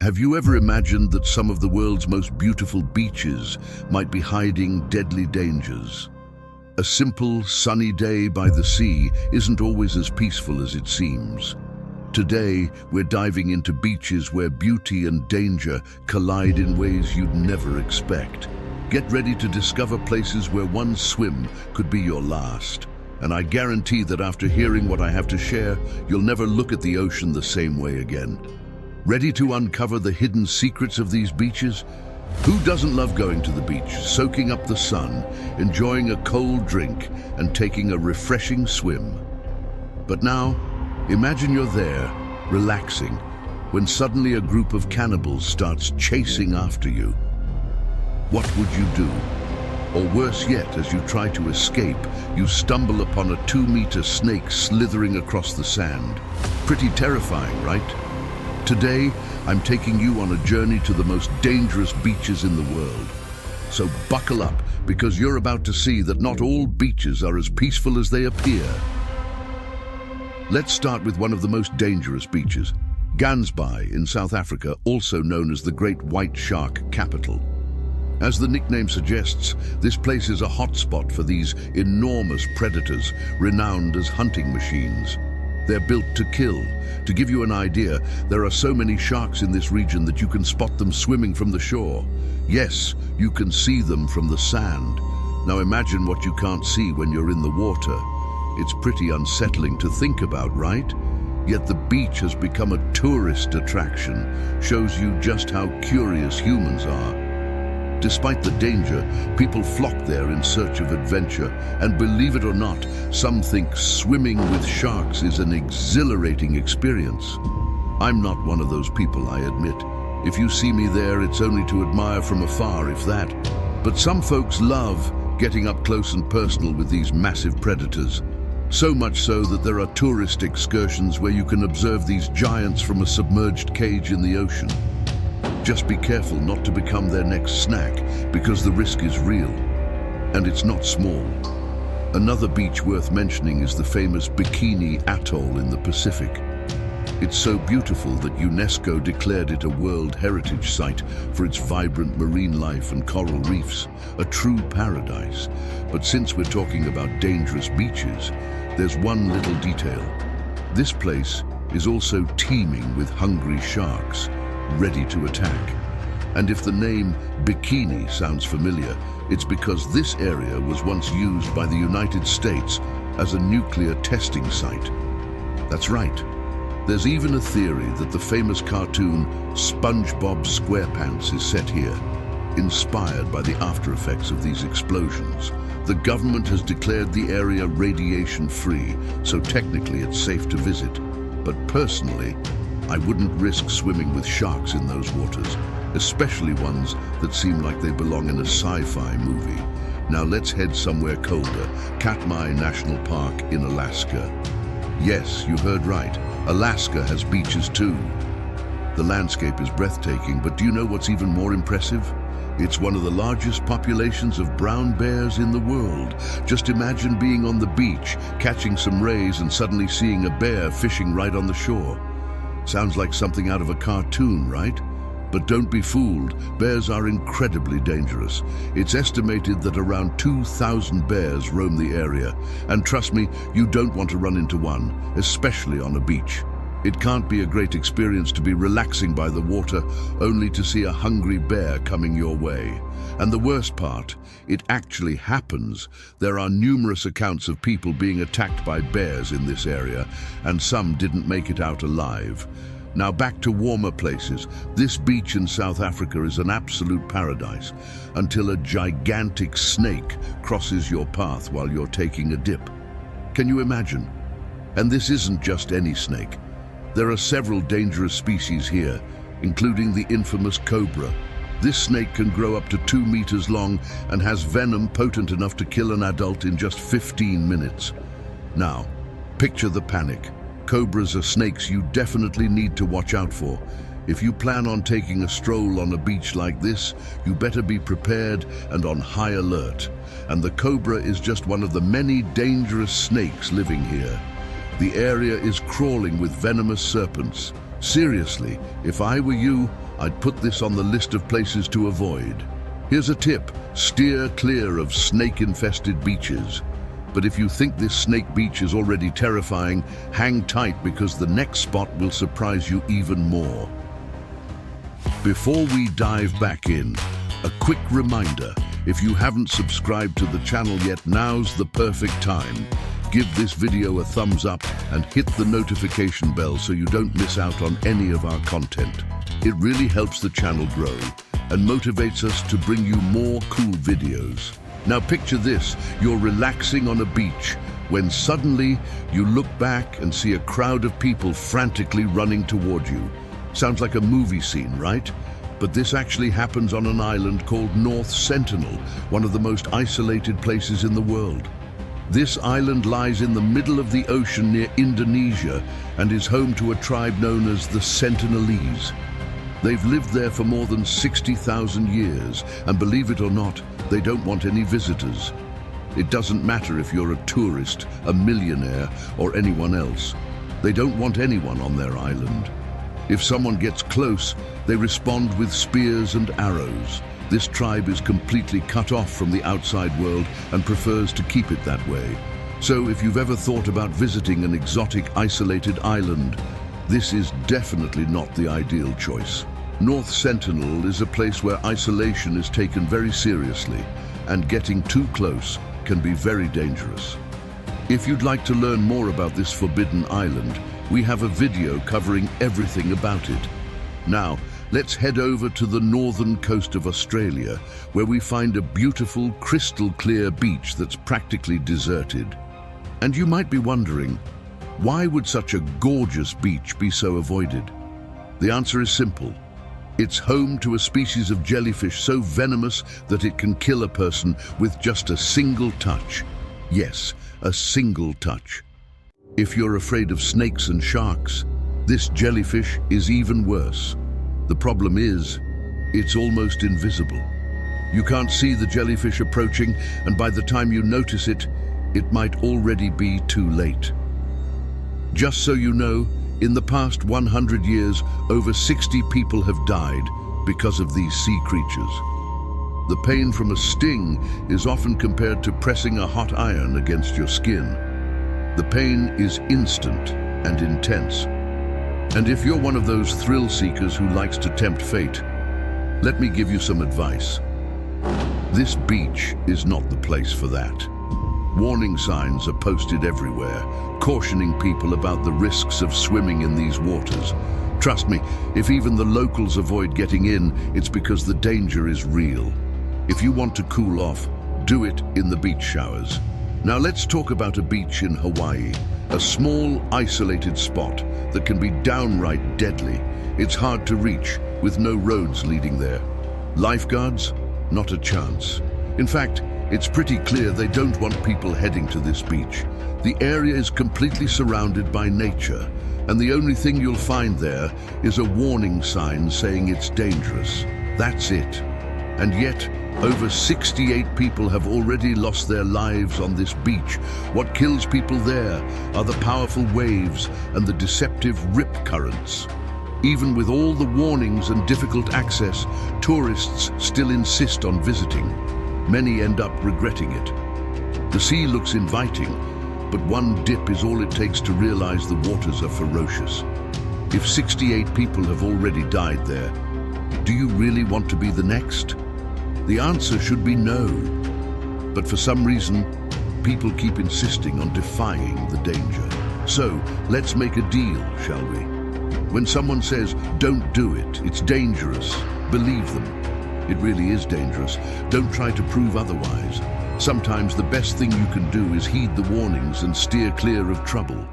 Have you ever imagined that some of the world's most beautiful beaches might be hiding deadly dangers? A simple, sunny day by the sea isn't always as peaceful as it seems. Today, we're diving into beaches where beauty and danger collide in ways you'd never expect. Get ready to discover places where one swim could be your last. And I guarantee that after hearing what I have to share, you'll never look at the ocean the same way again. Ready to uncover the hidden secrets of these beaches? Who doesn't love going to the beach, soaking up the sun, enjoying a cold drink, and taking a refreshing swim? But now, imagine you're there, relaxing, when suddenly a group of cannibals starts chasing after you. What would you do? Or worse yet, as you try to escape, you stumble upon a 2-meter snake slithering across the sand. Pretty terrifying, right? Today, I'm taking you on a journey to the most dangerous beaches in the world. So buckle up, because you're about to see that not all beaches are as peaceful as they appear. Let's start with one of the most dangerous beaches, Gansbaai in South Africa, also known as the Great White Shark Capital. As the nickname suggests, this place is a hotspot for these enormous predators, renowned as hunting machines. They're built to kill. To give you an idea, there are so many sharks in this region that you can spot them swimming from the shore. Yes, you can see them from the sand. Now imagine what you can't see when you're in the water. It's pretty unsettling to think about, right? Yet the beach has become a tourist attraction, shows you just how curious humans are. Despite the danger, people flock there in search of adventure, and believe it or not, some think swimming with sharks is an exhilarating experience. I'm not one of those people, I admit. If you see me there, it's only to admire from afar, if that. But some folks love getting up close and personal with these massive predators. So much so that there are tourist excursions where you can observe these giants from a submerged cage in the ocean. Just be careful not to become their next snack, because the risk is real. And it's not small. Another beach worth mentioning is the famous Bikini Atoll in the Pacific. It's so beautiful that UNESCO declared it a World Heritage Site for its vibrant marine life and coral reefs, a true paradise. But since we're talking about dangerous beaches, there's one little detail. This place is also teeming with hungry sharks, ready to attack. And if the name Bikini sounds familiar, it's because this area was once used by the United States as a nuclear testing site. That's right. There's even a theory that the famous cartoon SpongeBob SquarePants is set here, inspired by the after effects of these explosions. The government has declared the area radiation-free, so technically it's safe to visit. But personally, I wouldn't risk swimming with sharks in those waters, especially ones that seem like they belong in a sci-fi movie. Now let's head somewhere colder, Katmai National Park in Alaska. Yes, you heard right, Alaska has beaches too. The landscape is breathtaking, but do you know what's even more impressive? It's one of the largest populations of brown bears in the world. Just imagine being on the beach, catching some rays and suddenly seeing a bear fishing right on the shore. Sounds like something out of a cartoon, right? But don't be fooled, bears are incredibly dangerous. It's estimated that around 2,000 bears roam the area, and trust me, you don't want to run into one, especially on a beach. It can't be a great experience to be relaxing by the water, only to see a hungry bear coming your way. And the worst part, it actually happens. There are numerous accounts of people being attacked by bears in this area, and some didn't make it out alive. Now back to warmer places. This beach in South Africa is an absolute paradise, until a gigantic snake crosses your path while you're taking a dip. Can you imagine? And this isn't just any snake. There are several dangerous species here, including the infamous cobra. This snake can grow up to 2 meters long and has venom potent enough to kill an adult in just 15 minutes. Now, picture the panic. Cobras are snakes you definitely need to watch out for. If you plan on taking a stroll on a beach like this, you better be prepared and on high alert. And the cobra is just one of the many dangerous snakes living here. The area is crawling with venomous serpents. Seriously, if I were you, I'd put this on the list of places to avoid. Here's a tip: steer clear of snake-infested beaches. But if you think this snake beach is already terrifying, hang tight because the next spot will surprise you even more. Before we dive back in, a quick reminder: if you haven't subscribed to the channel yet, now's the perfect time. Give this video a thumbs up and hit the notification bell so you don't miss out on any of our content. It really helps the channel grow and motivates us to bring you more cool videos. Now picture this: you're relaxing on a beach when suddenly you look back and see a crowd of people frantically running toward you. Sounds like a movie scene, right? But this actually happens on an island called North Sentinel, one of the most isolated places in the world. This island lies in the middle of the ocean near Indonesia and is home to a tribe known as the Sentinelese. They've lived there for more than 60,000 years, and believe it or not, they don't want any visitors. It doesn't matter if you're a tourist, a millionaire, or anyone else. They don't want anyone on their island. If someone gets close, they respond with spears and arrows. This tribe is completely cut off from the outside world and prefers to keep it that way. So if you've ever thought about visiting an exotic, isolated island, this is definitely not the ideal choice. North Sentinel is a place where isolation is taken very seriously, and getting too close can be very dangerous. If you'd like to learn more about this forbidden island, we have a video covering everything about it. Now, let's head over to the northern coast of Australia, where we find a beautiful, crystal-clear beach that's practically deserted. And you might be wondering, why would such a gorgeous beach be so avoided? The answer is simple. It's home to a species of jellyfish so venomous that it can kill a person with just a single touch. Yes, a single touch. If you're afraid of snakes and sharks, this jellyfish is even worse. The problem is, it's almost invisible. You can't see the jellyfish approaching, and by the time you notice it, it might already be too late. Just so you know, in the past 100 years, over 60 people have died because of these sea creatures. The pain from a sting is often compared to pressing a hot iron against your skin. The pain is instant and intense. And if you're one of those thrill seekers who likes to tempt fate, let me give you some advice. This beach is not the place for that. Warning signs are posted everywhere, cautioning people about the risks of swimming in these waters. Trust me, if even the locals avoid getting in, it's because the danger is real. If you want to cool off, do it in the beach showers. Now let's talk about a beach in Hawaii, a small, isolated spot that can be downright deadly. It's hard to reach, with no roads leading there. Lifeguards? Not a chance. In fact, it's pretty clear they don't want people heading to this beach. The area is completely surrounded by nature, and the only thing you'll find there is a warning sign saying it's dangerous. That's it. And yet, over 68 people have already lost their lives on this beach. What kills people there are the powerful waves and the deceptive rip currents. Even with all the warnings and difficult access, tourists still insist on visiting. Many end up regretting it. The sea looks inviting, but one dip is all it takes to realize the waters are ferocious. If 68 people have already died there, do you really want to be the next? The answer should be no. But for some reason, people keep insisting on defying the danger. So, let's make a deal, shall we? When someone says, "Don't do it, it's dangerous," believe them. It really is dangerous. Don't try to prove otherwise. Sometimes the best thing you can do is heed the warnings and steer clear of trouble.